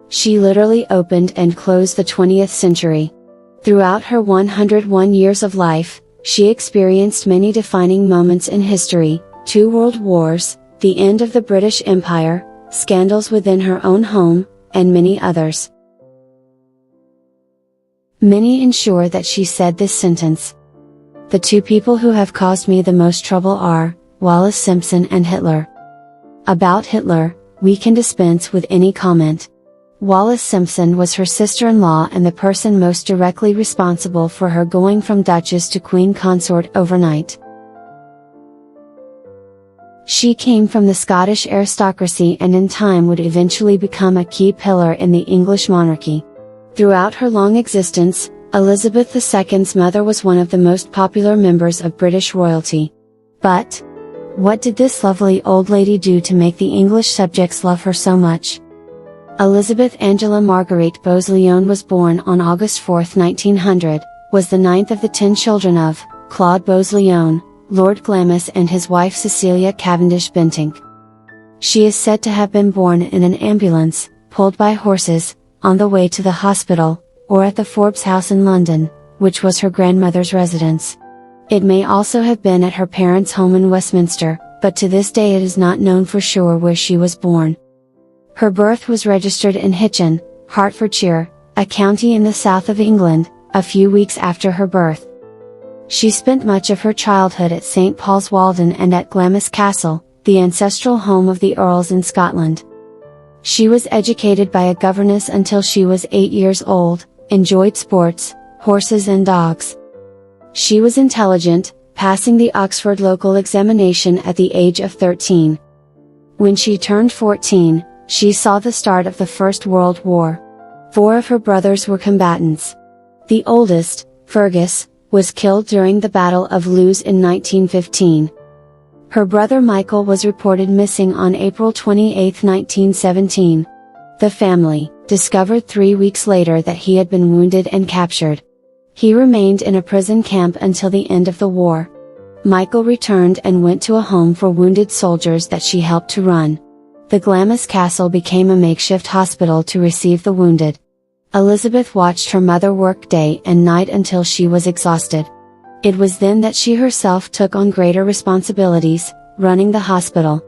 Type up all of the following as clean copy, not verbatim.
She literally opened and closed the 20th century. Throughout her 101 years of life, she experienced many defining moments in history: 2 world wars, the end of the British Empire, scandals within her own home, and many others. Many ensure that she said this sentence: "The 2 people who have caused me the most trouble are Wallis Simpson and Hitler." About Hitler, we can dispense with any comment. Wallis Simpson was her sister-in-law and the person most directly responsible for her going from Duchess to Queen Consort overnight. She came from the Scottish aristocracy and in time would eventually become a key pillar in the English monarchy. Throughout her long existence, Elizabeth II's mother was one of the most popular members of British royalty. But what did this lovely old lady do to make the English subjects love her so much? Elizabeth Angela Margaret Bowes-Lyon was born on August 4, 1900, was the 9th of the 10 children of Claude Bowes-Lyon, Lord Glamis, and his wife Cecilia Cavendish-Bentinck. She is said to have been born in an ambulance, pulled by horses, on the way to the hospital, or at the Forbes house in London, which was her grandmother's residence. It may also have been at her parents' home in Westminster, but to this day it is not known for sure where she was born. Her birth was registered in Hitchin, Hertfordshire, a county in the south of England, a few weeks after her birth. She spent much of her childhood at St. Paul's Walden and at Glamis Castle, the ancestral home of the Earls in Scotland. She was educated by a governess until she was 8 years old, enjoyed sports, horses and dogs. She was intelligent, passing the Oxford local examination at the age of 13. When she turned 14, she saw the start of the First World War. 4 of her brothers were combatants. The oldest, Fergus, was killed during the Battle of Loos in 1915. Her brother Michael was reported missing on April 28, 1917. The family discovered 3 weeks later that he had been wounded and captured. He remained in a prison camp until the end of the war. Michael returned and went to a home for wounded soldiers that she helped to run. The Glamis Castle became a makeshift hospital to receive the wounded. Elizabeth watched her mother work day and night until she was exhausted. It was then that she herself took on greater responsibilities, running the hospital.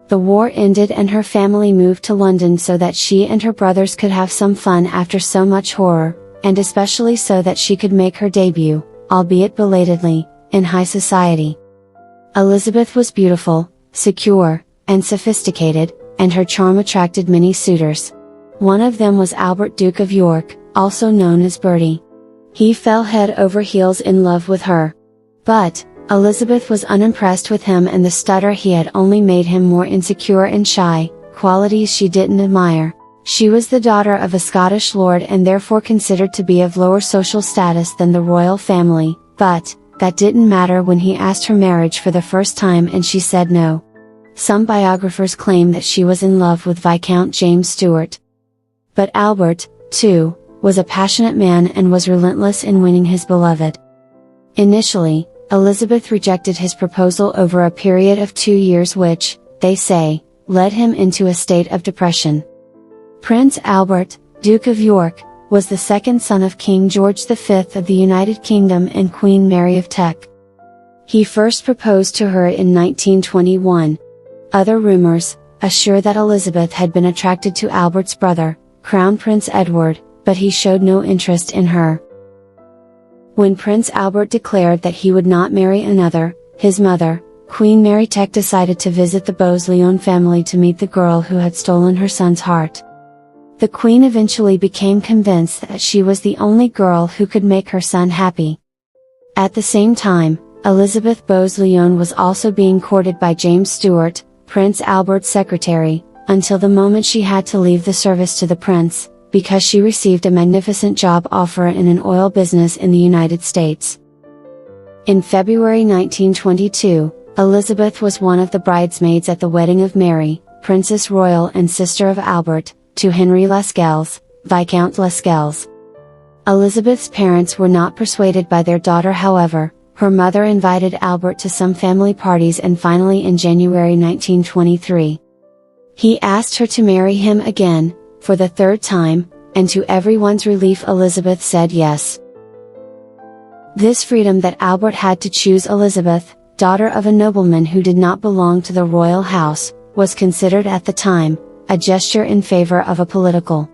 The war ended and her family moved to London so that she and her brothers could have some fun after so much horror, and especially so that she could make her debut, albeit belatedly, in high society. Elizabeth was beautiful, secure, and sophisticated, and her charm attracted many suitors. One of them was Albert, Duke of York, also known as Bertie. He fell head over heels in love with her. But Elizabeth was unimpressed with him, and the stutter he had only made him more insecure and shy, qualities she didn't admire. She was the daughter of a Scottish lord and therefore considered to be of lower social status than the royal family, but that didn't matter when he asked her marriage for the first time and she said no. Some biographers claim that she was in love with Viscount James Stuart. But Albert, too, was a passionate man and was relentless in winning his beloved. Initially, Elizabeth rejected his proposal over a period of 2 years which, they say, led him into a state of depression. Prince Albert, Duke of York, was the second son of King George V of the United Kingdom and Queen Mary of Teck. He first proposed to her in 1921. Other rumors assure that Elizabeth had been attracted to Albert's brother, Crown Prince Edward, but he showed no interest in her. When Prince Albert declared that he would not marry another, his mother, Queen Mary Teck, decided to visit the Bowes-Lyon family to meet the girl who had stolen her son's heart. The Queen eventually became convinced that she was the only girl who could make her son happy. At the same time, Elizabeth Bowes-Lyon was also being courted by James Stuart, Prince Albert's secretary, until the moment she had to leave the service to the prince, because she received a magnificent job offer in an oil business in the United States. In February 1922, Elizabeth was one of the bridesmaids at the wedding of Mary, Princess Royal and sister of Albert, to Henry Lascelles, Viscount Lascelles. Elizabeth's parents were not persuaded by their daughter, however. Her mother invited Albert to some family parties and finally in January 1923. He asked her to marry him again, for the third time, and to everyone's relief Elizabeth said yes. This freedom that Albert had to choose Elizabeth, daughter of a nobleman who did not belong to the royal house, was considered at the time a gesture in favor of a political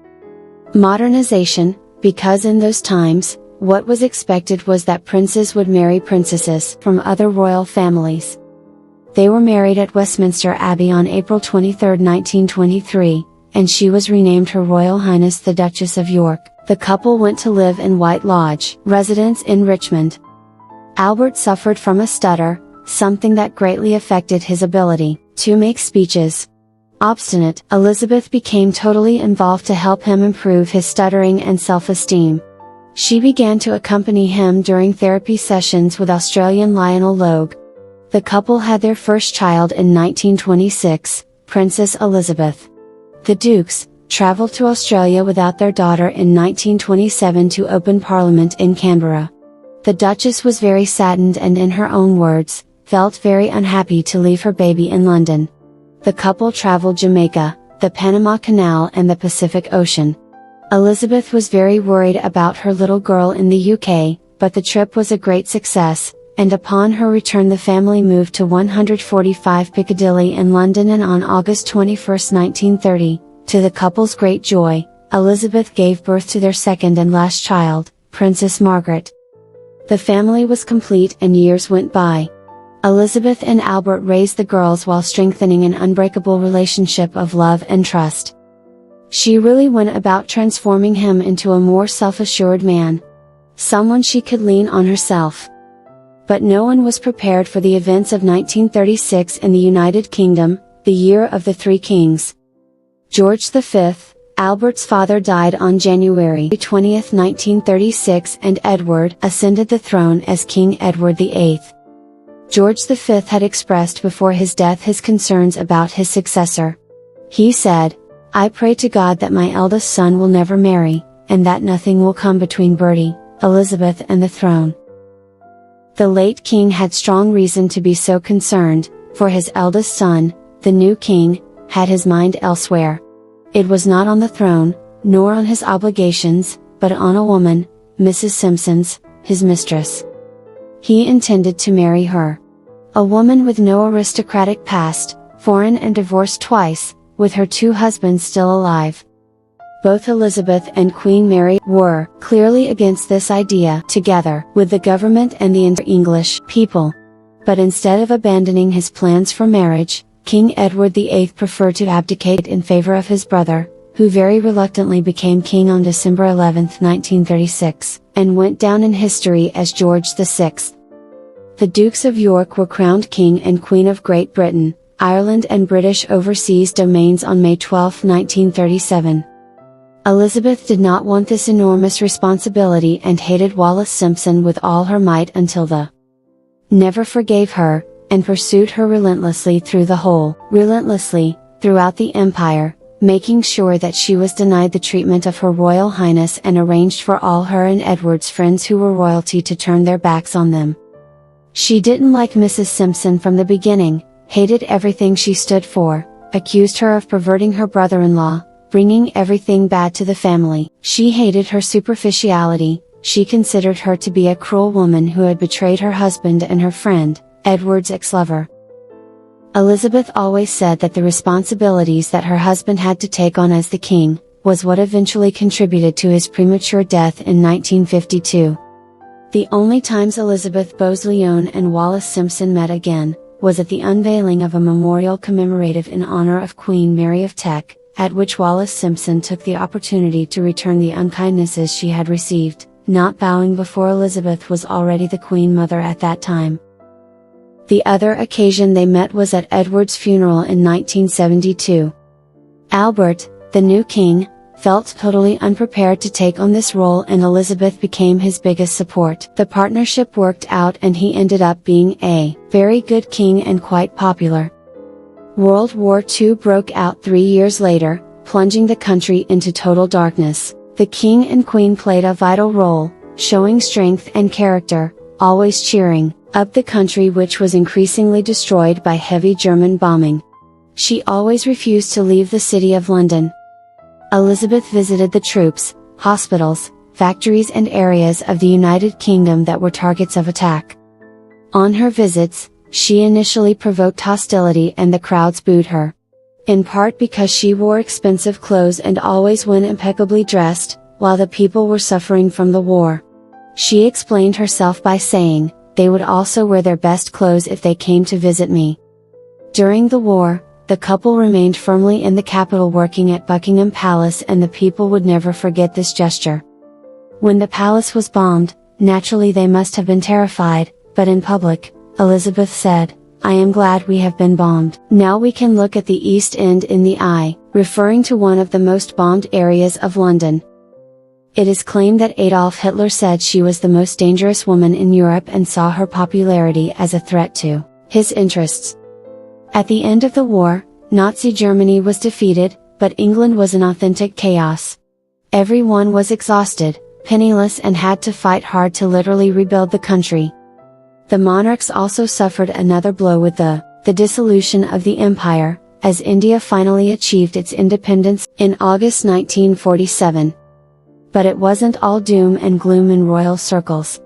modernization, because in those times, what was expected was that princes would marry princesses from other royal families. They were married at Westminster Abbey on April 23, 1923, and she was renamed Her Royal Highness the Duchess of York. The couple went to live in White Lodge residence in Richmond. Albert suffered from a stutter, something that greatly affected his ability to make speeches. Obstinate, Elizabeth became totally involved to help him improve his stuttering and self-esteem. She began to accompany him during therapy sessions with Australian Lionel Logue. The couple had their first child in 1926, Princess Elizabeth. The Dukes travelled to Australia without their daughter in 1927 to open Parliament in Canberra. The Duchess was very saddened and, in her own words, felt very unhappy to leave her baby in London. The couple travelled Jamaica, the Panama Canal and the Pacific Ocean. Elizabeth was very worried about her little girl in the UK, but the trip was a great success, and upon her return the family moved to 145 Piccadilly in London, and on August 21, 1930, to the couple's great joy, Elizabeth gave birth to their second and last child, Princess Margaret. The family was complete and years went by. Elizabeth and Albert raised the girls while strengthening an unbreakable relationship of love and trust. She really went about transforming him into a more self-assured man. Someone she could lean on herself. But no one was prepared for the events of 1936 in the United Kingdom, the year of the Three Kings. George V, Albert's father, died on January 20, 1936, and Edward ascended the throne as King Edward VIII. George V had expressed before his death his concerns about his successor. He said, "I pray to God that my eldest son will never marry, and that nothing will come between Bertie, Elizabeth and the throne." The late king had strong reason to be so concerned, for his eldest son, the new king, had his mind elsewhere. It was not on the throne, nor on his obligations, but on a woman, Mrs. Simpson's, his mistress. He intended to marry her. A woman with no aristocratic past, foreign and divorced twice, with her two husbands still alive. Both Elizabeth and Queen Mary were clearly against this idea, together with the government and the English people. But instead of abandoning his plans for marriage, King Edward VIII preferred to abdicate in favor of his brother, who very reluctantly became king on December 11, 1936, and went down in history as George VI. The Dukes of York were crowned King and Queen of Great Britain, Ireland and British overseas domains on May 12, 1937. Elizabeth did not want this enormous responsibility and hated Wallis Simpson with all her might until the never forgave her, and pursued her relentlessly throughout the empire, making sure that she was denied the treatment of Her Royal Highness and arranged for all her and Edward's friends who were royalty to turn their backs on them. She didn't like Mrs. Simpson from the beginning, hated everything she stood for, accused her of perverting her brother-in-law, bringing everything bad to the family. She hated her superficiality, she considered her to be a cruel woman who had betrayed her husband and her friend, Edward's ex-lover. Elizabeth always said that the responsibilities that her husband had to take on as the king, was what eventually contributed to his premature death in 1952. The only times Elizabeth Bowes-Lyon and Wallis Simpson met again, was at the unveiling of a memorial commemorative in honor of Queen Mary of Teck, at which Wallis Simpson took the opportunity to return the unkindnesses she had received, not bowing before Elizabeth was already the Queen Mother at that time. The other occasion they met was at Edward's funeral in 1972. Albert, the new king, felt totally unprepared to take on this role and Elizabeth became his biggest support. The partnership worked out and he ended up being a very good king and quite popular. World War II broke out 3 years later, plunging the country into total darkness. The king and queen played a vital role, showing strength and character, always cheering up the country which was increasingly destroyed by heavy German bombing. She always refused to leave the city of London. Elizabeth visited the troops, hospitals, factories and areas of the United Kingdom that were targets of attack. On her visits, she initially provoked hostility and the crowds booed her. In part because she wore expensive clothes and always went impeccably dressed, while the people were suffering from the war. She explained herself by saying, "They would also wear their best clothes if they came to visit me." During the war, the couple remained firmly in the capital working at Buckingham Palace, and the people would never forget this gesture. When the palace was bombed, naturally they must have been terrified, but in public, Elizabeth said, "I am glad we have been bombed. Now we can look at the East End in the eye," referring to one of the most bombed areas of London. It is claimed that Adolf Hitler said she was the most dangerous woman in Europe and saw her popularity as a threat to his interests. At the end of the war, Nazi Germany was defeated, but England was in authentic chaos. Everyone was exhausted, penniless, and had to fight hard to literally rebuild the country. The monarchs also suffered another blow with the dissolution of the empire, as India finally achieved its independence in August 1947. But it wasn't all doom and gloom in royal circles.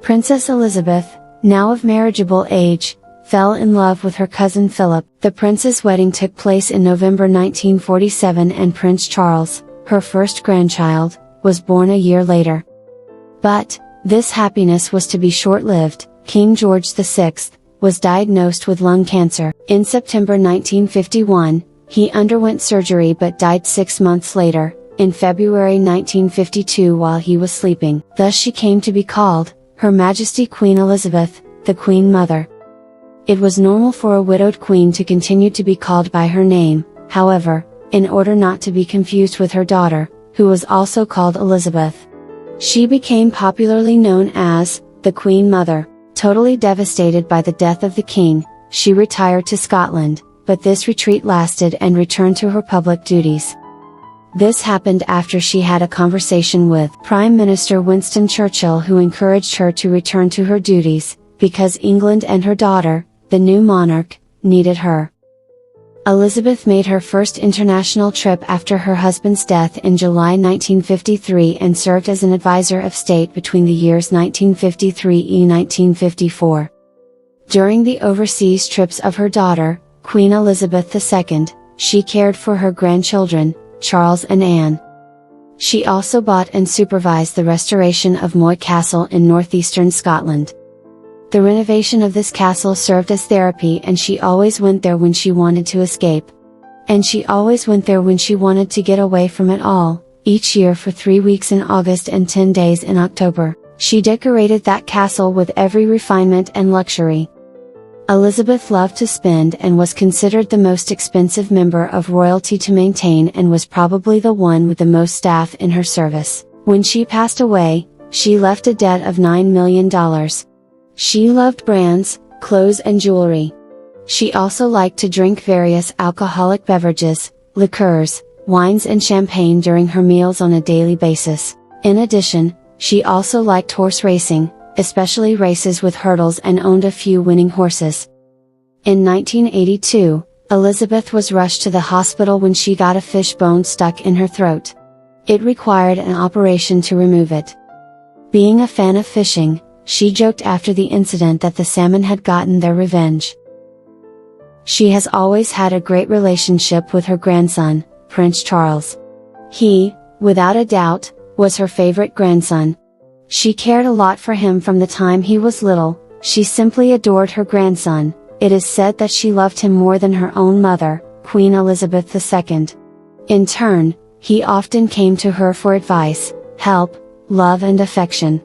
Princess Elizabeth, now of marriageable age, fell in love with her cousin Philip. The prince's wedding took place in November 1947, and Prince Charles, her first grandchild, was born a year later. But this happiness was to be short-lived. King George VI was diagnosed with lung cancer. In September 1951, he underwent surgery but died 6 months later, in February 1952, while he was sleeping. Thus she came to be called, Her Majesty Queen Elizabeth, the Queen Mother. It was normal for a widowed queen to continue to be called by her name, however, in order not to be confused with her daughter, who was also called Elizabeth. She became popularly known as, the Queen Mother. Totally devastated by the death of the king, she retired to Scotland, but this retreat lasted and returned to her public duties. This happened after she had a conversation with Prime Minister Winston Churchill, who encouraged her to return to her duties, because England and her daughter, the new monarch, needed her. Elizabeth made her first international trip after her husband's death in July 1953 and served as an advisor of state between the years 1953 and 1954. During the overseas trips of her daughter, Queen Elizabeth II, she cared for her grandchildren, Charles and Anne. She also bought and supervised the restoration of Moy Castle in northeastern Scotland. The renovation of this castle served as therapy, and she always went there when she wanted to escape. And she always went there when she wanted to get away from it all, each year for 3 weeks in August and 10 days in October. She decorated that castle with every refinement and luxury. Elizabeth loved to spend and was considered the most expensive member of royalty to maintain, and was probably the one with the most staff in her service. When she passed away, she left a debt of $9 million. She loved brands, clothes and jewelry. She also liked to drink various alcoholic beverages, liqueurs, wines and champagne during her meals on a daily basis. In addition, she also liked horse racing, especially races with hurdles, and owned a few winning horses. In 1982, Elizabeth was rushed to the hospital when she got a fish bone stuck in her throat. It required an operation to remove it. Being a fan of fishing, she joked after the incident that the salmon had gotten their revenge. She has always had a great relationship with her grandson, Prince Charles. He, without a doubt, was her favorite grandson. She cared a lot for him from the time he was little. She simply adored her grandson. It is said that she loved him more than her own mother, Queen Elizabeth II. In turn, he often came to her for advice, help, love and affection.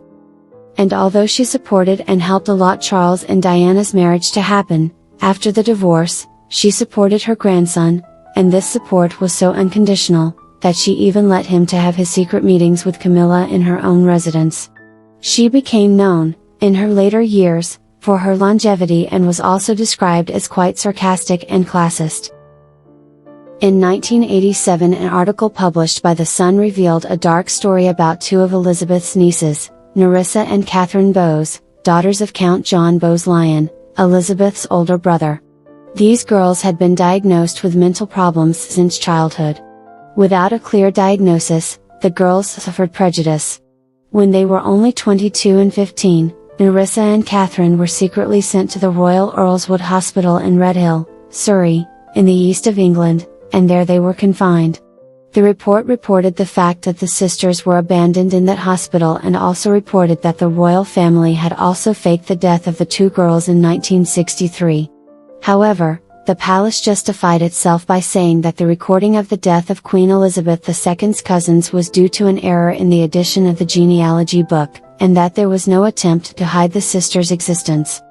And although she supported and helped a lot Charles and Diana's marriage to happen, after the divorce, she supported her grandson, and this support was so unconditional, that she even let him to have his secret meetings with Camilla in her own residence. She became known, in her later years, for her longevity, and was also described as quite sarcastic and classist. In 1987, an article published by The Sun revealed a dark story about two of Elizabeth's nieces, Nerissa and Catherine Bowes, daughters of Count John Bowes-Lyon, Elizabeth's older brother. These girls had been diagnosed with mental problems since childhood. Without a clear diagnosis, the girls suffered prejudice. When they were only 22 and 15, Nerissa and Catherine were secretly sent to the Royal Earlswood Hospital in Redhill, Surrey, in the east of England, and there they were confined. The report reported the fact that the sisters were abandoned in that hospital and also reported that the royal family had also faked the death of the two girls in 1963. However, the palace justified itself by saying that the recording of the death of Queen Elizabeth II's cousins was due to an error in the edition of the genealogy book, and that there was no attempt to hide the sisters' existence.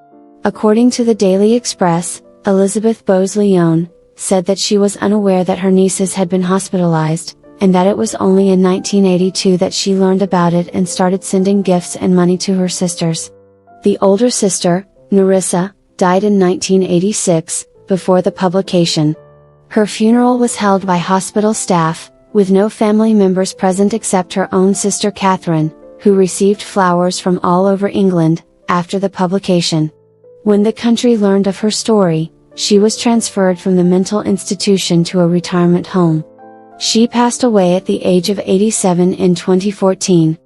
According to the Daily Express, Elizabeth Bowes-Lyon said that she was unaware that her nieces had been hospitalized, and that it was only in 1982 that she learned about it and started sending gifts and money to her sisters. The older sister, Nerissa, died in 1986, before the publication. Her funeral was held by hospital staff, with no family members present except her own sister Catherine, who received flowers from all over England, after the publication. When the country learned of her story, she was transferred from the mental institution to a retirement home. She passed away at the age of 87 in 2014.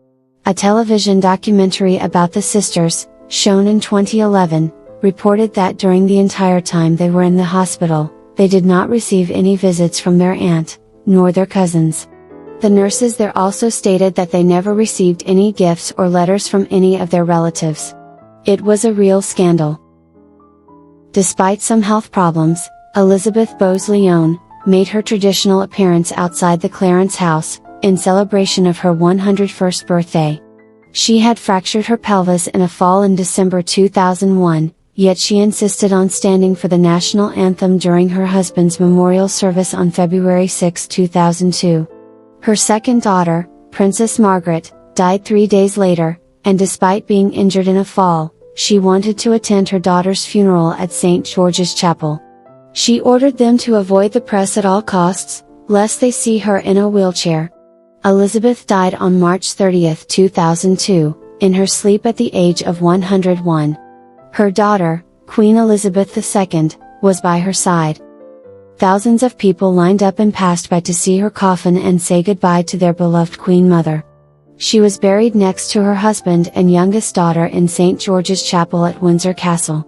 A television documentary about the sisters, shown in 2011, reported that during the entire time they were in the hospital, they did not receive any visits from their aunt, nor their cousins. The nurses there also stated that they never received any gifts or letters from any of their relatives. It was a real scandal. Despite some health problems, Elizabeth Bowes-Lyon made her traditional appearance outside the Clarence house, in celebration of her 101st birthday. She had fractured her pelvis in a fall in December 2001, yet she insisted on standing for the national anthem during her husband's memorial service on February 6, 2002. Her second daughter, Princess Margaret, died 3 days later, and despite being injured in a fall, she wanted to attend her daughter's funeral at St. George's Chapel. She ordered them to avoid the press at all costs, lest they see her in a wheelchair. Elizabeth died on March 30, 2002, in her sleep at the age of 101. Her daughter, Queen Elizabeth II, was by her side. Thousands of people lined up and passed by to see her coffin and say goodbye to their beloved Queen Mother. She was buried next to her husband and youngest daughter in St. George's Chapel at Windsor Castle.